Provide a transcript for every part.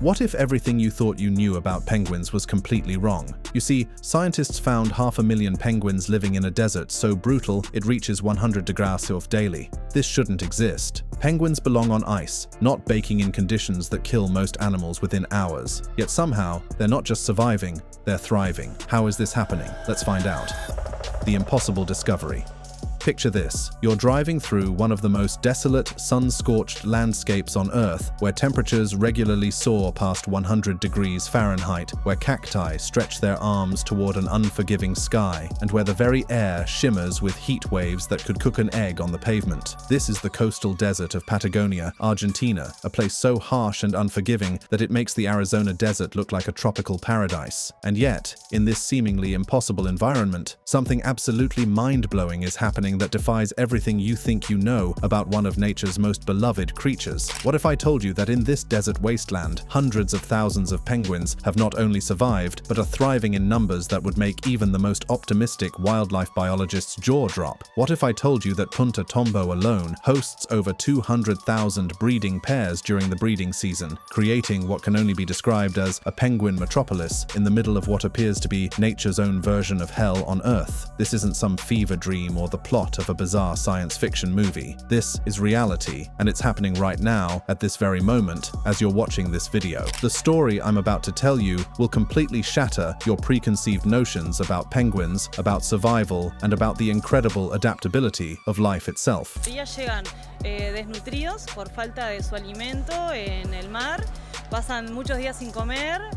What if everything you thought you knew about penguins was completely wrong? You see, scientists found 500,000 penguins living in a desert so brutal it reaches 100 degrees Celsius daily. This shouldn't exist. Penguins belong on ice, not baking in conditions that kill most animals within hours. Yet somehow, they're not just surviving, they're thriving. How is this happening? Let's find out. The impossible discovery. Picture this. You're driving through one of the most desolate, sun-scorched landscapes on Earth, where temperatures regularly soar past 100 degrees Fahrenheit, where cacti stretch their arms toward an unforgiving sky, and where the very air shimmers with heat waves that could cook an egg on the pavement. This is the coastal desert of Patagonia, Argentina, a place so harsh and unforgiving that it makes the Arizona desert look like a tropical paradise. And yet, in this seemingly impossible environment, something absolutely mind-blowing is happening that defies everything you think you know about one of nature's most beloved creatures. What if I told you that in this desert wasteland, hundreds of thousands of penguins have not only survived, but are thriving in numbers that would make even the most optimistic wildlife biologist's jaw drop? What if I told you that Punta Tombo alone hosts over 200,000 breeding pairs during the breeding season, creating what can only be described as a penguin metropolis in the middle of what appears to be nature's own version of hell on Earth? This isn't some fever dream or the plot of a bizarre science fiction movie. This is reality, and it's happening right now, at this very moment, as you're watching this video. The story I'm about to tell you will completely shatter your preconceived notions about penguins, about survival, and about the incredible adaptability of life itself. Ellas llegan desnutridos por falta de su alimento en el mar. Pasan muchos días sin comer.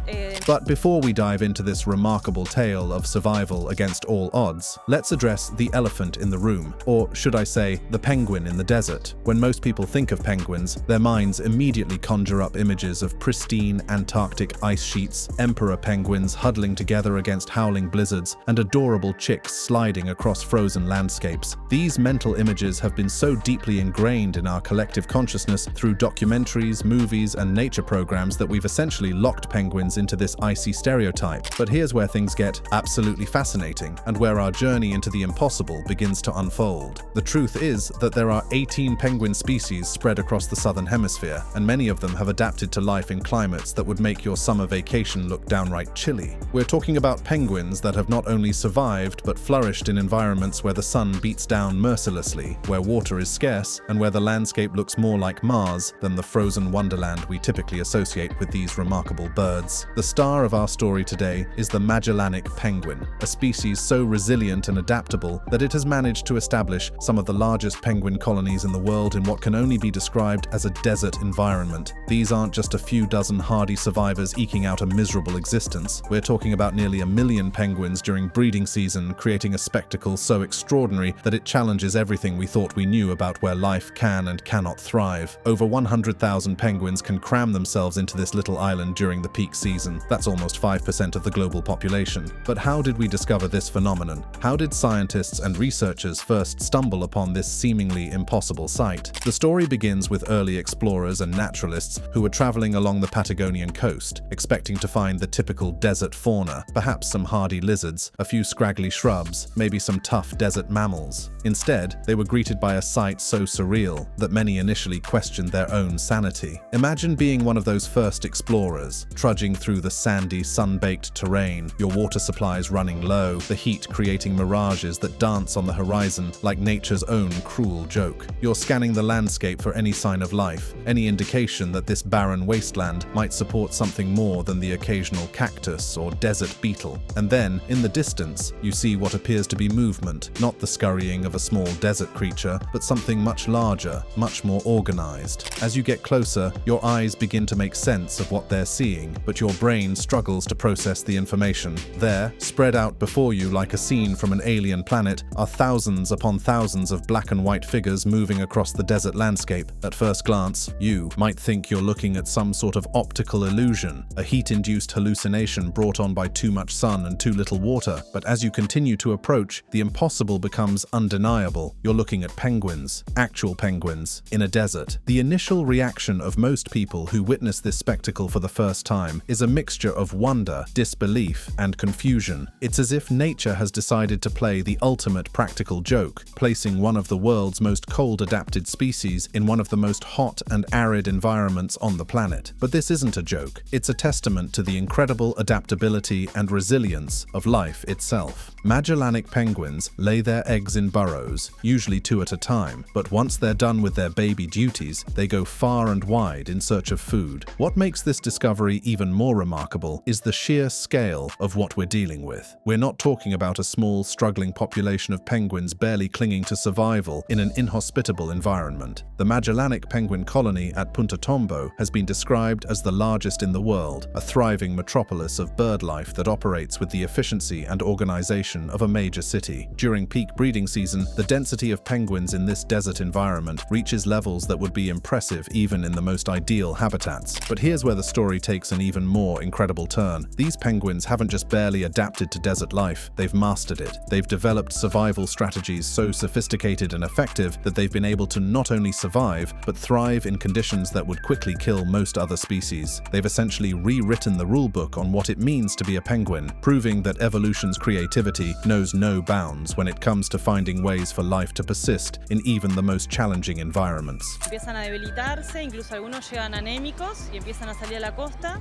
But before we dive into this remarkable tale of survival against all odds, let's address the elephant in the room, or should I say, the penguin in the desert. When most people think of penguins, their minds immediately conjure up images of pristine Antarctic ice sheets, emperor penguins huddling together against howling blizzards, and adorable chicks sliding across frozen landscapes. These mental images have been so deeply ingrained in our collective consciousness through documentaries, movies, and nature programs that we've essentially locked penguins into this icy stereotype. But here's where things get absolutely fascinating, and where our journey into the impossible begins to unfold. The truth is that there are 18 penguin species spread across the southern hemisphere, and many of them have adapted to life in climates that would make your summer vacation look downright chilly. We're talking about penguins that have not only survived but flourished in environments where the sun beats down mercilessly, where water is scarce, and where the landscape looks more like Mars than the frozen wonderland we typically associate with these remarkable birds. The star of our story today is the Magellanic penguin, a species so resilient and adaptable that it has managed to establish some of the largest penguin colonies in the world in what can only be described as a desert environment. These aren't just a few dozen hardy survivors eking out a miserable existence. We're talking about nearly 1 million penguins during breeding season, creating a spectacle so extraordinary that it challenges everything we thought we knew about where life can and cannot thrive. Over 100,000 penguins can cram themselves into this little island during the peak season. That's almost 5% of the global population. But how did we discover this phenomenon? How did scientists and researchers first stumble upon this seemingly impossible sight? The story begins with early explorers and naturalists who were traveling along the Patagonian coast, expecting to find the typical desert fauna, perhaps some hardy lizards, a few scraggly shrubs, maybe some tough desert mammals. Instead, they were greeted by a sight so surreal that many initially questioned their own sanity. Imagine being one of those first explorers, trudging through the sandy, sun-baked terrain, your water supplies running low, the heat creating mirages that dance on the horizon like nature's own cruel joke. You're scanning the landscape for any sign of life, any indication that this barren wasteland might support something more than the occasional cactus or desert beetle. And then, in the distance, you see what appears to be movement, not the scurrying of a small desert creature, but something much larger, much more organized. As you get closer, your eyes begin to make sense of what they're seeing, but your brain struggles to process the information. There, spread out before you like a scene from an alien planet, are thousands upon thousands of black and white figures moving across the desert landscape. At first glance, you might think you're looking at some sort of optical illusion, a heat-induced hallucination brought on by too much sun and too little water. But as you continue to approach, the impossible becomes undeniable. You're looking at penguins, actual penguins in a desert. The initial reaction of most people who witness this spectacle for the first time is a mixture of wonder, disbelief, and confusion. It's as if nature has decided to play the ultimate practical joke, placing one of the world's most cold-adapted species in one of the most hot and arid environments on the planet. But this isn't a joke. It's a testament to the incredible adaptability and resilience of life itself. Magellanic penguins lay their eggs in burrows, usually 2 at a time, but once they're done with their baby duties, they go far and wide in search of food. What makes this discovery even more remarkable is the sheer scale of what we're dealing with. We're not talking about a small, struggling population of penguins barely clinging to survival in an inhospitable environment. The Magellanic penguin colony at Punta Tombo has been described as the largest in the world, a thriving metropolis of bird life that operates with the efficiency and organization of a major city. During peak breeding season, the density of penguins in this desert environment reaches levels that would be impressive even in the most ideal habitats. But here's where the story takes an even more incredible turn. These penguins haven't just barely adapted to desert life, they've mastered it. They've developed survival strategies so sophisticated and effective that they've been able to not only survive, but thrive in conditions that would quickly kill most other species. They've essentially rewritten the rulebook on what it means to be a penguin, proving that evolution's creativity knows no bounds when it comes to finding ways for life to persist in even the most challenging environments. Empiezan a debilitarse, incluso algunos llegan anémicos y empiezan a salir a la costa.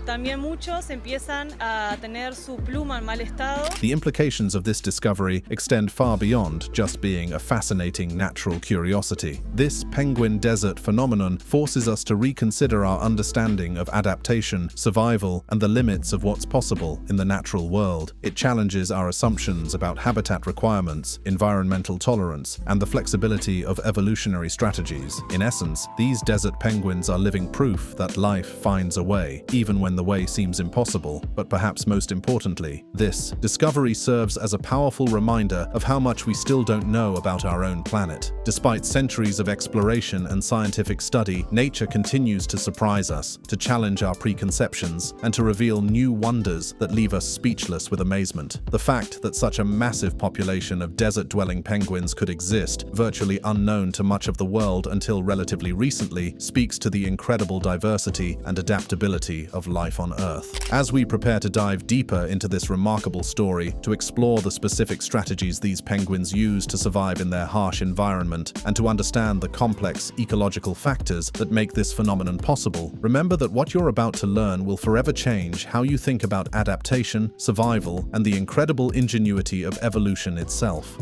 También muchos empiezan a tener su pluma en mal estado. The implications of this discovery extend far beyond just being a fascinating natural curiosity. This penguin desert phenomenon forces us to reconsider our understanding of adaptation, survival, and the limits of what's possible in the natural world. It challenges our assumptions about habitat requirements, environmental tolerance, and the flexibility of evolutionary strategies. In essence, these desert penguins are living proof that life finds a way, even when the way seems impossible. But perhaps most importantly, this discovery serves as a powerful reminder of how much we still don't know about our own planet. Despite centuries of exploration and scientific study, nature continues to surprise us, to challenge our preconceptions, and to reveal new wonders that leave us speechless with amazement. The fact that such a massive population of desert-dwelling penguins could exist, virtually unknown to much of the world until relatively recently, speaks to the incredible diversity and adaptability of life on Earth. As we prepare to dive deeper into this remarkable story, to explore the specific strategies these penguins use to survive in their harsh environment, and to understand the complex ecological factors that make this phenomenon possible, remember that what you're about to learn will forever change how you think about adaptation, survival, and the incredible ingenuity of evolution itself.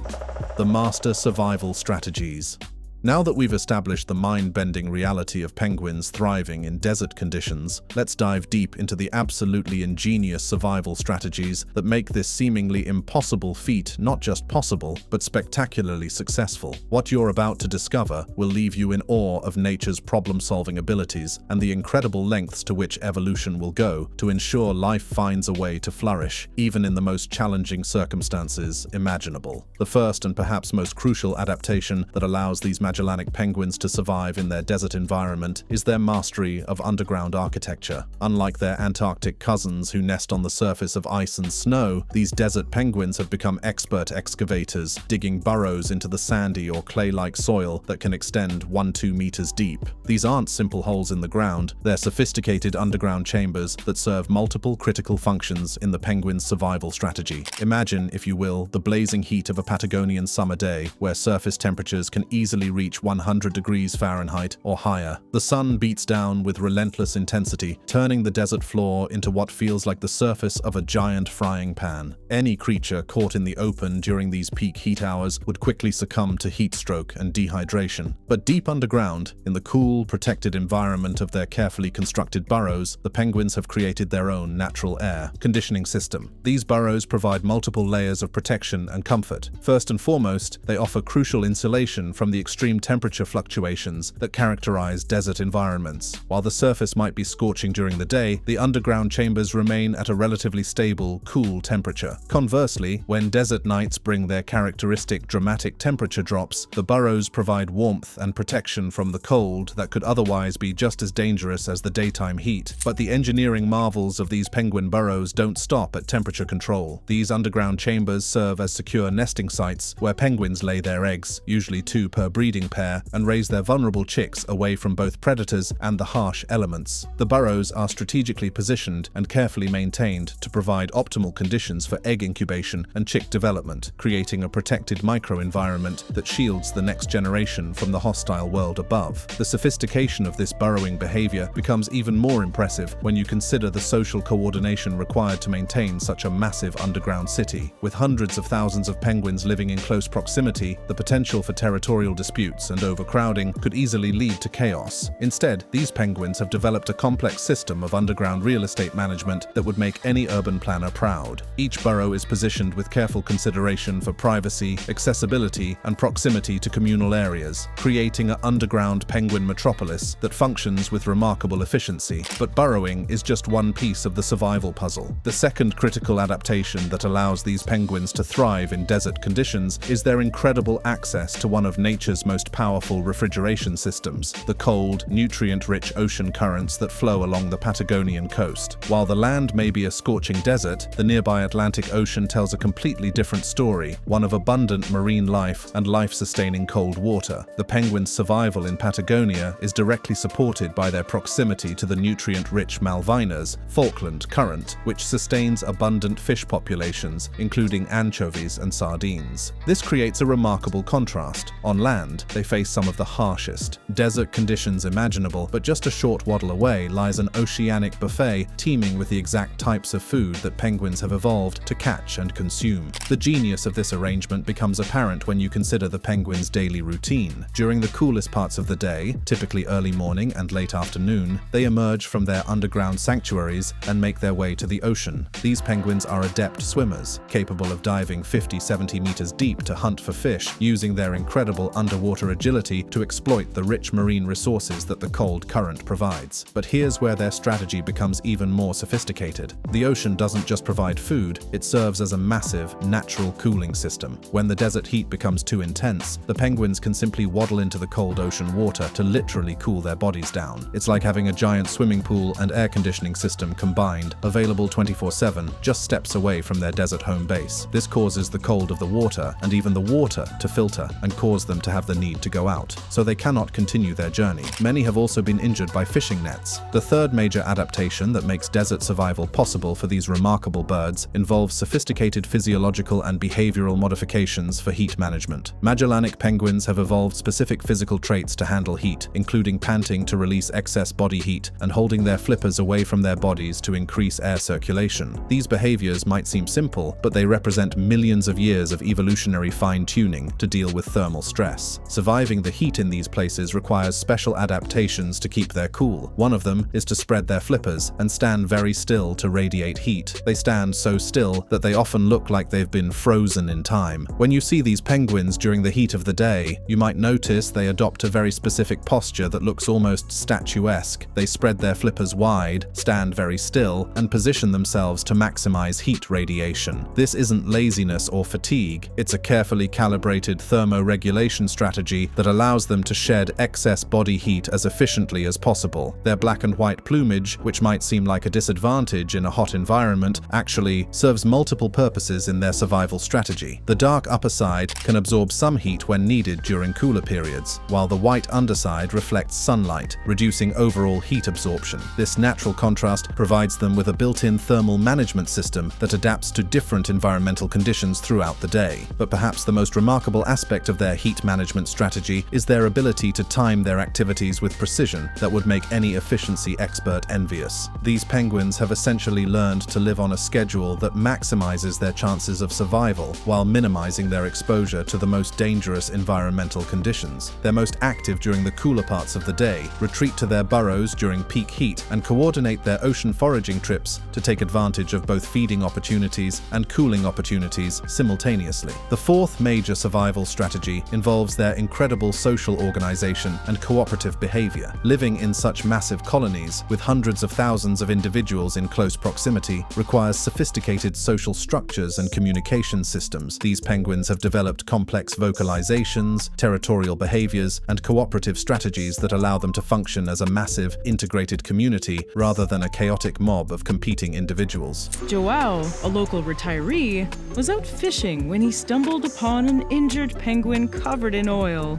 The master survival strategies. Now that we've established the mind-bending reality of penguins thriving in desert conditions, let's dive deep into the absolutely ingenious survival strategies that make this seemingly impossible feat not just possible, but spectacularly successful. What you're about to discover will leave you in awe of nature's problem-solving abilities and the incredible lengths to which evolution will go to ensure life finds a way to flourish, even in the most challenging circumstances imaginable. The first and perhaps most crucial adaptation that allows these Magellanic penguins to survive in their desert environment is their mastery of underground architecture. Unlike their Antarctic cousins who nest on the surface of ice and snow, these desert penguins have become expert excavators, digging burrows into the sandy or clay-like soil that can extend 1-2 meters deep. These aren't simple holes in the ground, they're sophisticated underground chambers that serve multiple critical functions in the penguin's survival strategy. Imagine, if you will, the blazing heat of a Patagonian summer day, where surface temperatures can easily reach 100 degrees Fahrenheit or higher. The sun beats down with relentless intensity, turning the desert floor into what feels like the surface of a giant frying pan. Any creature caught in the open during these peak heat hours would quickly succumb to heat stroke and dehydration. But deep underground, in the cool, protected environment of their carefully constructed burrows, the penguins have created their own natural air conditioning system. These burrows provide multiple layers of protection and comfort. First and foremost, they offer crucial insulation from the extreme temperature fluctuations that characterize desert environments. While the surface might be scorching during the day, the underground chambers remain at a relatively stable, cool temperature. Conversely, when desert nights bring their characteristic dramatic temperature drops, the burrows provide warmth and protection from the cold that could otherwise be just as dangerous as the daytime heat. But the engineering marvels of these penguin burrows don't stop at temperature control. These underground chambers serve as secure nesting sites where penguins lay their eggs, usually 2 per breeding breeding pair and raise their vulnerable chicks away from both predators and the harsh elements. The burrows are strategically positioned and carefully maintained to provide optimal conditions for egg incubation and chick development, creating a protected microenvironment that shields the next generation from the hostile world above. The sophistication of this burrowing behavior becomes even more impressive when you consider the social coordination required to maintain such a massive underground city. With hundreds of thousands of penguins living in close proximity, the potential for territorial disputes and overcrowding could easily lead to chaos. Instead, these penguins have developed a complex system of underground real estate management that would make any urban planner proud. Each burrow is positioned with careful consideration for privacy, accessibility, and proximity to communal areas, creating an underground penguin metropolis that functions with remarkable efficiency. But burrowing is just one piece of the survival puzzle. The second critical adaptation that allows these penguins to thrive in desert conditions is their incredible access to one of nature's most powerful refrigeration systems, the cold, nutrient-rich ocean currents that flow along the Patagonian coast. While the land may be a scorching desert, the nearby Atlantic Ocean tells a completely different story, one of abundant marine life and life-sustaining cold water. The penguins' survival in Patagonia is directly supported by their proximity to the nutrient-rich Malvinas Falkland Current, which sustains abundant fish populations, including anchovies and sardines. This creates a remarkable contrast. On land, they face some of the harshest desert conditions imaginable, but just a short waddle away lies an oceanic buffet teeming with the exact types of food that penguins have evolved to catch and consume. The genius of this arrangement becomes apparent when you consider the penguins' daily routine. During the coolest parts of the day, typically early morning and late afternoon, they emerge from their underground sanctuaries and make their way to the ocean. These penguins are adept swimmers, capable of diving 50-70 meters deep to hunt for fish, using their incredible underwater agility to exploit the rich marine resources that the cold current provides. But here's where their strategy becomes even more sophisticated. The ocean doesn't just provide food, it serves as a massive, natural cooling system. When the desert heat becomes too intense, the penguins can simply waddle into the cold ocean water to literally cool their bodies down. It's like having a giant swimming pool and air conditioning system combined, available 24/7, just steps away from their desert home base. This causes the cold of the water, and even the water, to filter and cause them to have the need to go out, so they cannot continue their journey. Many have also been injured by fishing nets. The third major adaptation that makes desert survival possible for these remarkable birds involves sophisticated physiological and behavioral modifications for heat management. Magellanic penguins have evolved specific physical traits to handle heat, including panting to release excess body heat and holding their flippers away from their bodies to increase air circulation. These behaviors might seem simple, but they represent millions of years of evolutionary fine-tuning to deal with thermal stress. Surviving the heat in these places requires special adaptations to keep their cool. One of them is to spread their flippers and stand very still to radiate heat. They stand so still that they often look like they've been frozen in time. When you see these penguins during the heat of the day, you might notice they adopt a very specific posture that looks almost statuesque. They spread their flippers wide, stand very still, and position themselves to maximize heat radiation. This isn't laziness or fatigue, it's a carefully calibrated thermoregulation strategy that allows them to shed excess body heat as efficiently as possible. Their black and white plumage, which might seem like a disadvantage in a hot environment, actually serves multiple purposes in their survival strategy. The dark upper side can absorb some heat when needed during cooler periods, while the white underside reflects sunlight, reducing overall heat absorption. This natural contrast provides them with a built-in thermal management system that adapts to different environmental conditions throughout the day. But perhaps the most remarkable aspect of their heat management strategy is their ability to time their activities with precision that would make any efficiency expert envious. These penguins have essentially learned to live on a schedule that maximizes their chances of survival while minimizing their exposure to the most dangerous environmental conditions. They're most active during the cooler parts of the day, retreat to their burrows during peak heat, and coordinate their ocean foraging trips to take advantage of both feeding opportunities and cooling opportunities simultaneously. The fourth major survival strategy involves their incredible social organization and cooperative behavior. Living in such massive colonies, with hundreds of thousands of individuals in close proximity, requires sophisticated social structures and communication systems. These penguins have developed complex vocalizations, territorial behaviors, and cooperative strategies that allow them to function as a massive, integrated community rather than a chaotic mob of competing individuals. Joao, a local retiree, was out fishing when he stumbled upon an injured penguin covered in oil. soil.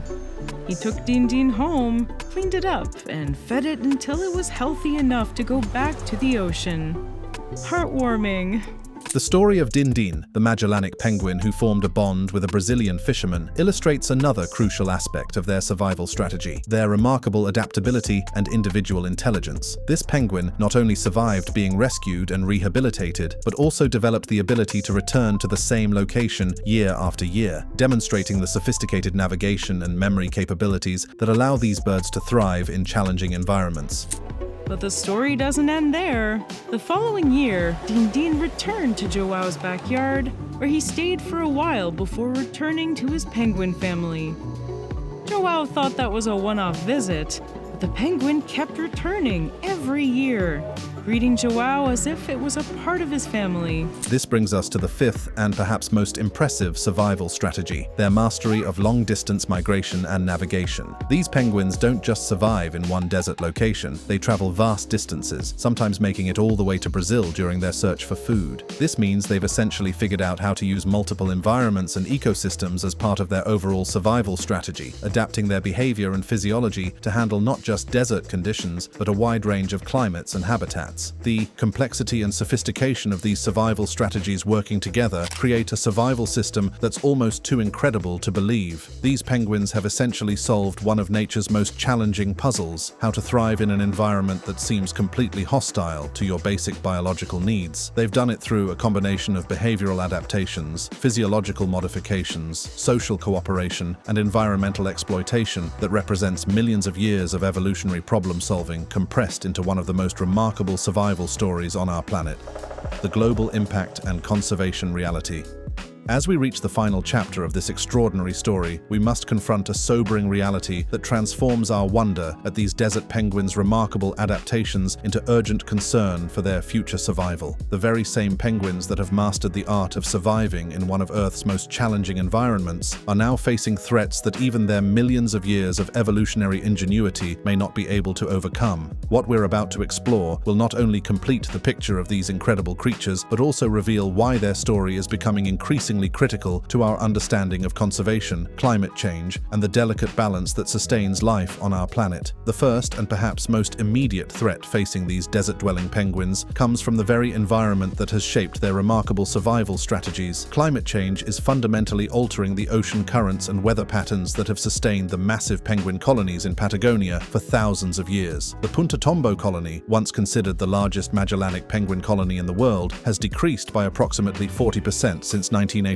He took Din Din home, cleaned it up, and fed it until it was healthy enough to go back to the ocean. Heartwarming. The story of Din Din, the Magellanic penguin who formed a bond with a Brazilian fisherman, illustrates another crucial aspect of their survival strategy: their remarkable adaptability and individual intelligence. This penguin not only survived being rescued and rehabilitated, but also developed the ability to return to the same location year after year, demonstrating the sophisticated navigation and memory capabilities that allow these birds to thrive in challenging environments. But the story doesn't end there. The following year, Din Din returned to Joao's backyard, where he stayed for a while before returning to his penguin family. Joao thought that was a one-off visit, but the penguin kept returning every year, greeting Joao as if it was a part of his family. This brings us to the fifth and perhaps most impressive survival strategy: their mastery of long-distance migration and navigation. These penguins don't just survive in one desert location, they travel vast distances, sometimes making it all the way to Brazil during their search for food. This means they've essentially figured out how to use multiple environments and ecosystems as part of their overall survival strategy, adapting their behavior and physiology to handle not just desert conditions, but a wide range of climates and habitats. The complexity and sophistication of these survival strategies working together create a survival system that's almost too incredible to believe. These penguins have essentially solved one of nature's most challenging puzzles: how to thrive in an environment that seems completely hostile to your basic biological needs. They've done it through a combination of behavioral adaptations, physiological modifications, social cooperation, and environmental exploitation that represents millions of years of evolutionary problem-solving compressed into one of the most remarkable survival stories on our planet: the global impact and conservation reality. As we reach the final chapter of this extraordinary story, we must confront a sobering reality that transforms our wonder at these desert penguins' remarkable adaptations into urgent concern for their future survival. The very same penguins that have mastered the art of surviving in one of Earth's most challenging environments are now facing threats that even their millions of years of evolutionary ingenuity may not be able to overcome. What we're about to explore will not only complete the picture of these incredible creatures, but also reveal why their story is becoming increasingly critical to our understanding of conservation, climate change, and the delicate balance that sustains life on our planet. The first and perhaps most immediate threat facing these desert-dwelling penguins comes from the very environment that has shaped their remarkable survival strategies. Climate change is fundamentally altering the ocean currents and weather patterns that have sustained the massive penguin colonies in Patagonia for thousands of years. The Punta Tombo colony, once considered the largest Magellanic penguin colony in the world, has decreased by approximately 40% since 1987,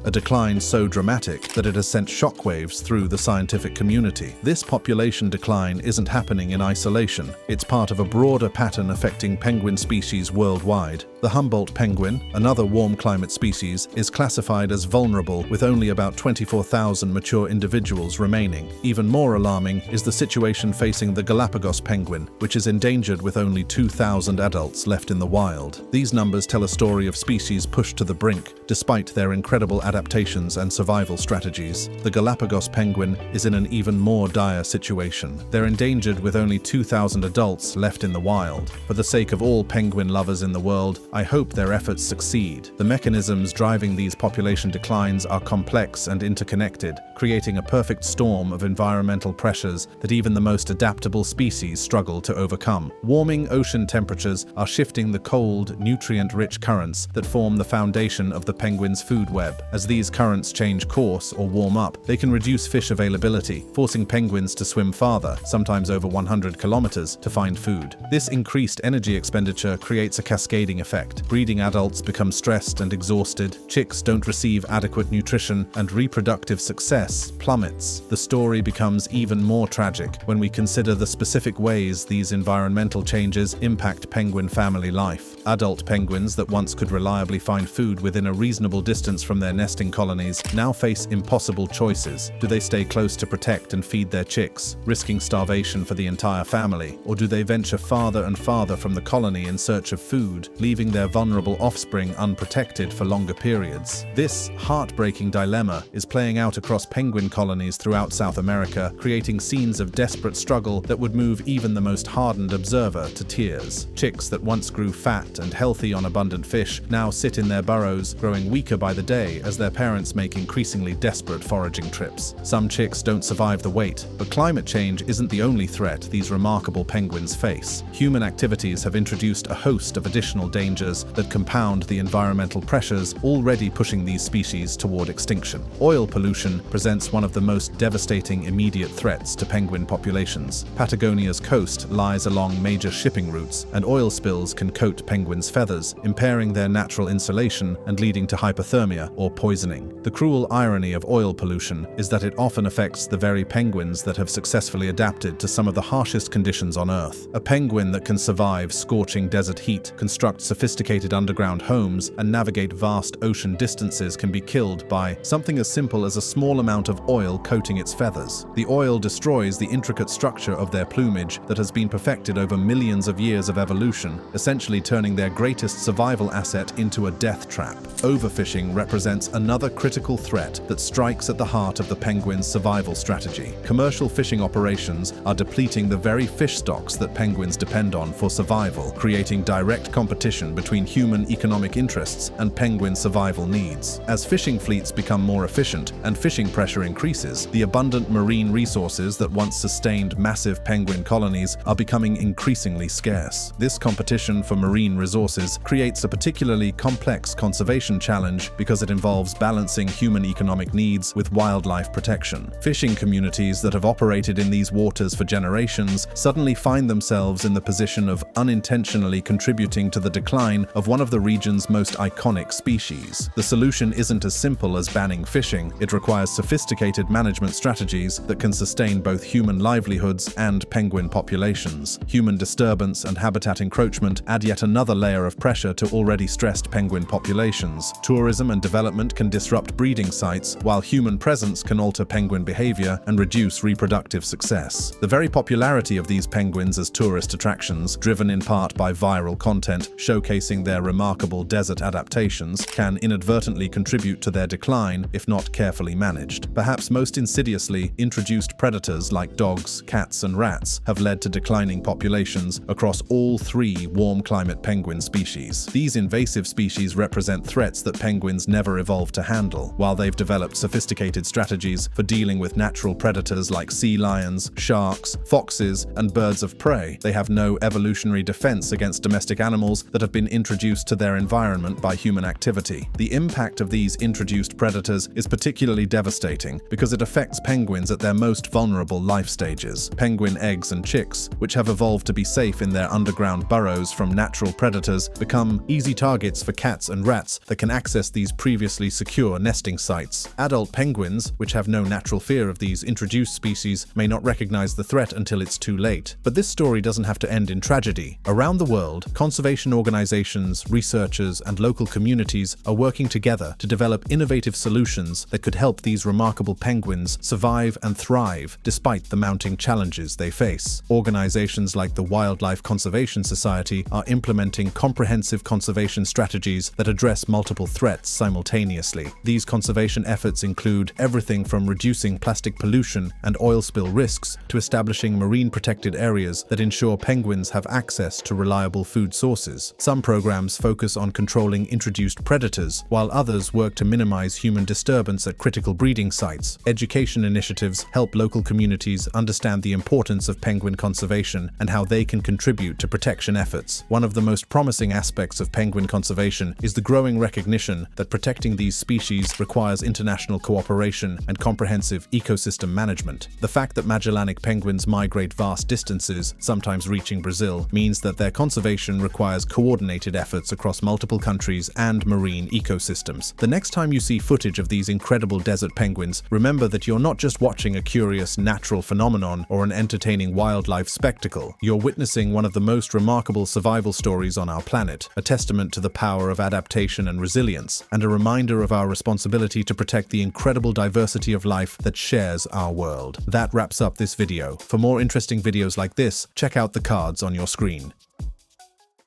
a decline so dramatic that it has sent shockwaves through the scientific community. This population decline isn't happening in isolation. It's part of a broader pattern affecting penguin species worldwide. The Humboldt penguin, another warm climate species, is classified as vulnerable with only about 24,000 mature individuals remaining. Even more alarming is the situation facing the Galapagos penguin, which is endangered with only 2,000 adults left in the wild. These numbers tell a story of species pushed to the brink, despite their incredible adaptations and survival strategies. The Galapagos penguin is in an even more dire situation. They're endangered with only 2,000 adults left in the wild. For the sake of all penguin lovers in the world, I hope their efforts succeed. The mechanisms driving these population declines are complex and interconnected, creating a perfect storm of environmental pressures that even the most adaptable species struggle to overcome. Warming ocean temperatures are shifting the cold, nutrient-rich currents that form the foundation of the penguin's food web. As these currents change course or warm up, they can reduce fish availability, forcing penguins to swim farther, sometimes over 100 kilometers, to find food. This increased energy expenditure creates a cascading effect. Breeding adults become stressed and exhausted, chicks don't receive adequate nutrition, and reproductive success plummets. The story becomes even more tragic when we consider the specific ways these environmental changes impact penguin family life. Adult penguins that once could reliably find food within a reasonable distance from their nesting colonies now face impossible choices. Do they stay close to protect and feed their chicks, risking starvation for the entire family? Or do they venture farther and farther from the colony in search of food, leaving their vulnerable offspring unprotected for longer periods? This heartbreaking dilemma is playing out across penguin colonies throughout South America, creating scenes of desperate struggle that would move even the most hardened observer to tears. Chicks that once grew fat and healthy on abundant fish now sit in their burrows, growing weaker by the day as their parents make increasingly desperate foraging trips. Some chicks don't survive the wait, but climate change isn't the only threat these remarkable penguins face. Human activities have introduced a host of additional dangers that compound the environmental pressures already pushing these species toward extinction. Oil pollution presents one of the most devastating immediate threats to penguin populations. Patagonia's coast lies along major shipping routes, and oil spills can coat penguins' feathers, impairing their natural insulation and leading to hypothermia or poisoning. The cruel irony of oil pollution is that it often affects the very penguins that have successfully adapted to some of the harshest conditions on Earth. A penguin that can survive scorching desert heat, construct sophisticated underground homes, and navigate vast ocean distances can be killed by something as simple as a small amount of oil coating its feathers. The oil destroys the intricate structure of their plumage that has been perfected over millions of years of evolution, essentially turning their greatest survival asset into a death trap. Overfishing represents another critical threat that strikes at the heart of the penguin's survival strategy. Commercial fishing operations are depleting the very fish stocks that penguins depend on for survival, creating direct competition between human economic interests and penguin survival needs. As fishing fleets become more efficient and fishing pressure increases, the abundant marine resources that once sustained massive penguin colonies are becoming increasingly scarce. This competition for marine resources creates a particularly complex conservation challenge because it involves balancing human economic needs with wildlife protection. Fishing communities that have operated in these waters for generations suddenly find themselves in the position of unintentionally contributing to the decline of one of the region's most iconic species. The solution isn't as simple as banning fishing. It requires sophisticated management strategies that can sustain both human livelihoods and penguin populations. Human disturbance and habitat encroachment add yet another layer of pressure to already stressed penguin populations. Tourism and development can disrupt breeding sites, while human presence can alter penguin behavior and reduce reproductive success. The very popularity of these penguins as tourist attractions, driven in part by viral content showcasing their remarkable desert adaptations, can inadvertently contribute to their decline if not carefully managed. Perhaps most insidiously, introduced predators like dogs, cats, and rats have led to declining populations across all three warm climate penguin species. These invasive species represent threats that penguins never evolved to handle. While they've developed sophisticated strategies for dealing with natural predators like sea lions, sharks, foxes, and birds of prey, they have no evolutionary defense against domestic animals that have been introduced to their environment by human activity. The impact of these introduced predators is particularly devastating because it affects penguins at their most vulnerable life stages. Penguin eggs and chicks, which have evolved to be safe in their underground burrows from natural predators, become easy targets for cats and rats that can access these previously secure nesting sites. Adult penguins, which have no natural fear of these introduced species, may not recognize the threat until it's too late. But this story doesn't have to end in tragedy. Around the world, conservation organizations, researchers, and local communities are working together to develop innovative solutions that could help these remarkable penguins survive and thrive despite the mounting challenges they face. Organizations like the Wildlife Conservation Society are implementing comprehensive conservation strategies that address multiple threats simultaneously. These conservation efforts include everything from reducing plastic pollution and oil spill risks to establishing marine protected areas that ensure penguins have access to reliable food sources. Some programs focus on controlling introduced predators, while others work to minimize human disturbance at critical breeding sites. Education initiatives help local communities understand the importance of penguin conservation and how they can contribute to protection efforts. One of the most promising aspects of penguin conservation is the growing recognition that protecting these species requires international cooperation and comprehensive ecosystem management. The fact that Magellanic penguins migrate vast distances, sometimes reaching Brazil, means that their conservation requires coordinated efforts across multiple countries and marine ecosystems. The next time you see footage of these incredible desert penguins, remember that you're not just watching a curious natural phenomenon or an entertaining wildlife spectacle. You're witnessing one of the most remarkable survival stories on our planet, a testament to the power of adaptation and resilience, and a reminder of our responsibility to protect the incredible diversity of life that shares our world. That wraps up this video. For more interesting videos like this, check out the cards on your screen.